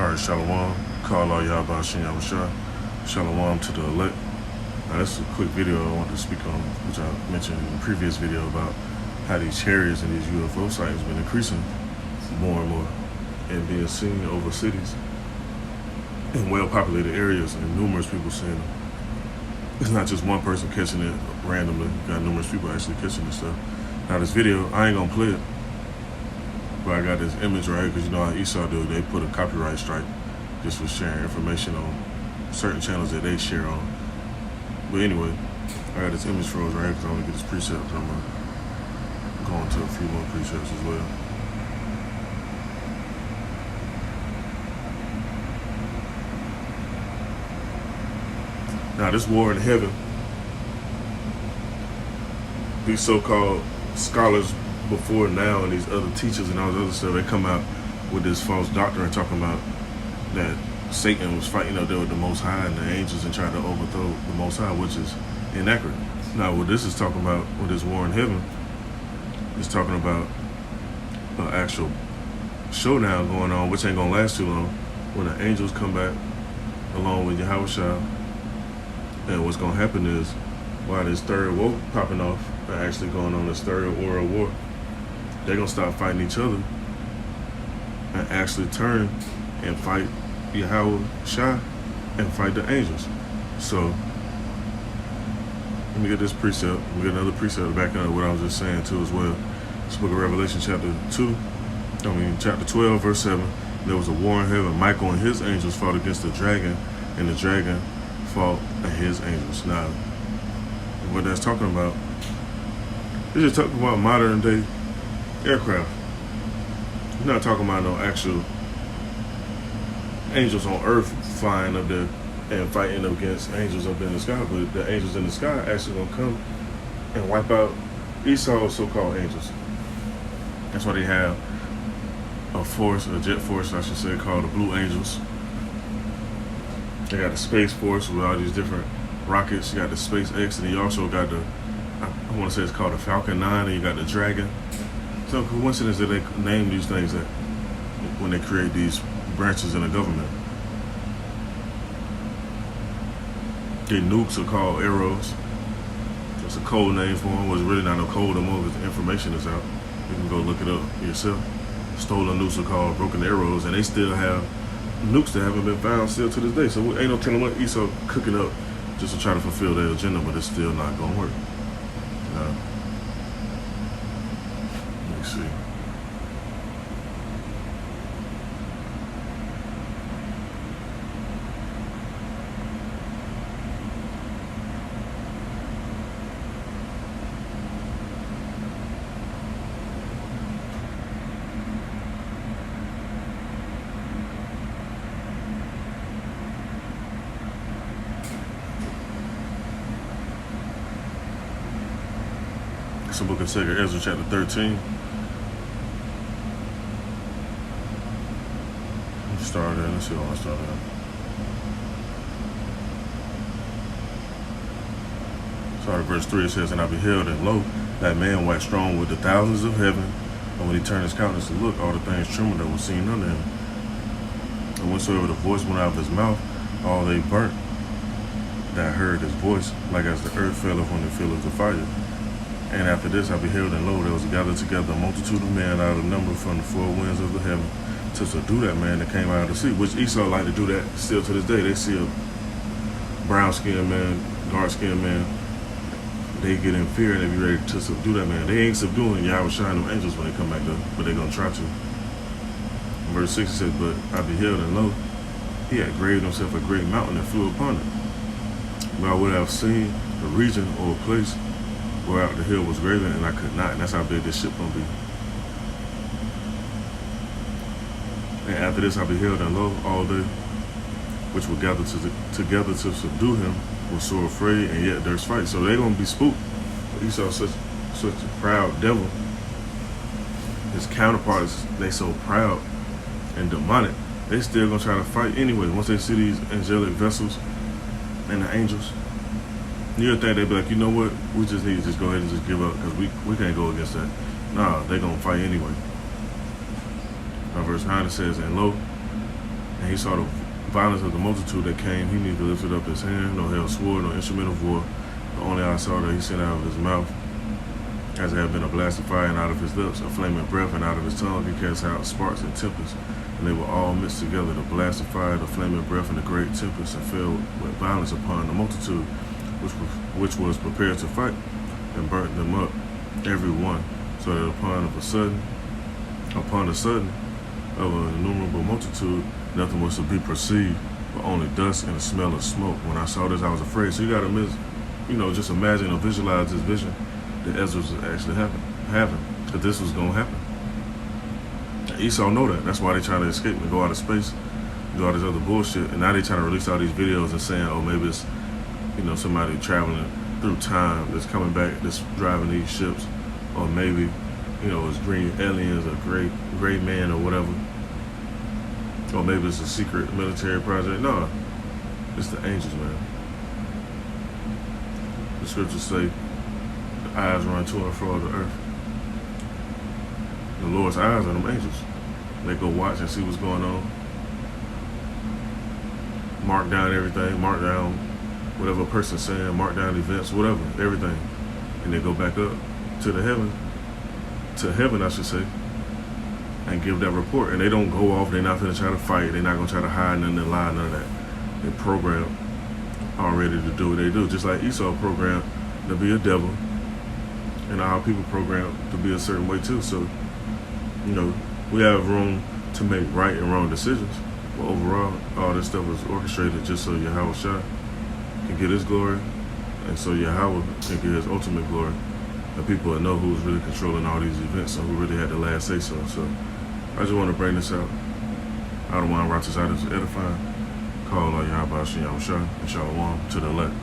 Alright, Shalom. Call all y'all about Shin Yahushua. Shalom to the elect. Now, this is a quick video I want to speak on, which I mentioned in the previous video about how these chariots and these UFO sightings have been increasing more and more and being seen over cities in well-populated areas and numerous people seeing them. It's not just one person catching it randomly. You got numerous people actually catching this stuff. Now, this video, I ain't gonna play it, but I got this image right here because you know how Esau do. They put a copyright strike just for sharing information on certain channels that they share on. But anyway, I got this image froze right here because I want to get this precept. I'm going to go into a few more precepts as well. Now, this war in heaven, these so-called scholars before now and these other teachers and all this other stuff, they come out with this false doctrine talking about that Satan was fighting up there with the Most High and the angels and trying to overthrow the Most High, which is inaccurate. Now, what this is talking about with this war in heaven is talking about an actual showdown going on, which ain't going to last too long, when the angels come back along with Yahushua. And what's going to happen is, while this third war popping off, and actually going on this third world war, they're going to stop fighting each other and actually turn and fight Yahushua and fight the angels. So, let me get this precept. Let me get another precept to back up what I was just saying too as well. This book of Revelation chapter 12, verse 7. There was a war in heaven. Michael and his angels fought against the dragon, and the dragon fought and his angels. Now, what that's talking about, it's just talking about modern day aircraft. You're not talking about no actual angels on earth flying up there and fighting against angels up in the sky, but the angels in the sky actually gonna come and wipe out Esau's so-called angels. That's why they have a force, a jet force, I should say, called the Blue Angels. They got the Space Force with all these different rockets. You got the SpaceX, and you also got the, I want to say it's called the Falcon 9, and you got the Dragon. So coincidence that they name these things that when they create these branches in the government. The nukes are called arrows. It's a code name for them. Well, it's really not no code anymore because the information is out. You can go look it up yourself. Stolen nukes are called broken arrows, and they still have nukes that haven't been found still to this day. So ain't no telling what Esau cooking up just to try to fulfill their agenda, but it's still not gonna work. Let me see. It's the book of 2 Ezra chapter 13. Let's start there. Let's see what I start at. Sorry, verse 3, it says, "And I beheld, and lo, that man waxed strong with the thousands of heaven, and when he turned his countenance to look, all the things trembled that were seen under him. And whensoever the voice went out of his mouth, all they burnt that heard his voice, like as the earth faileth when it filleth the fire. And after this I beheld, and lo, there was gathered together a multitude of men out of number from the four winds of the heaven to subdue that man that came out of the sea," which Esau like to do that still to this day. They see a brown-skinned man, dark-skinned man, they get in fear and they be ready to subdue that man. They ain't subduing Yahushua and them angels when they come back though, but they gonna try to. In verse 6 it says, "But I beheld, and lo, he had graved himself a great mountain and flew upon it. But I would have seen a region or a place whereout the hill was graven, and I could not." And that's how big this ship gonna be. "And after this I beheld, and lo, all they which were gathered together to subdue him were so afraid, and yet durst fight." So they're gonna be spooked. Esau such a proud devil. His counterparts, they so proud and demonic, they still gonna try to fight anyway. Once they see these angelic vessels and the angels, you'll think they'd be like, you know what, we just need to just go ahead and just give up because we can't go against that. Nah, they're going to fight anyway. Now, verse 9 it says, "And lo, and he saw the violence of the multitude that came, he neither lifted up his hand, nor held sword, nor instrument of war. The only I saw that he sent out of his mouth, as it had been a blast of fire, and out of his lips a flaming breath, and out of his tongue he cast out sparks and tempests. And they were all mixed together, the blast of fire, the flaming breath, and the great tempest, and fell with violence upon the multitude, which was prepared to fight, and burnt them up, every one, so that upon the sudden of an innumerable multitude, nothing was to be perceived, but only dust and the smell of smoke. When I saw this, I was afraid. So you got to just imagine or visualize this vision that Ezra was actually having, that this was going to happen. Esau know that. That's why they trying to escape and go out of space, do all this other bullshit. And now they trying to release all these videos and saying, oh, maybe it's, somebody traveling through time that's coming back, that's driving these ships, or maybe, it's green aliens or gray man or whatever, or maybe it's a secret military project. No, it's the angels, man. The scriptures say the eyes run to and fro of the earth. The Lord's eyes are them angels. They go watch and see what's going on. Mark down everything, mark down whatever a person's saying, mark down events, whatever, everything. And they go back up to heaven, I should say, and give that report. And they don't go off, they're not going to try to fight, they're not going to try to hide nothing and lie, none of that. They're programmed already to do what they do. Just like Esau programmed to be a devil, and our people programmed to be a certain way too. So, we have room to make right and wrong decisions. But overall, all this stuff was orchestrated just so Yahweh Shah can get his glory, and so Yahweh can get his ultimate glory. And people will know who's really controlling all these events and who really had the last say so. So I just want to bring this out. I don't want righteous items edifying. Call on Yahweh Shah and Shalom to the elect.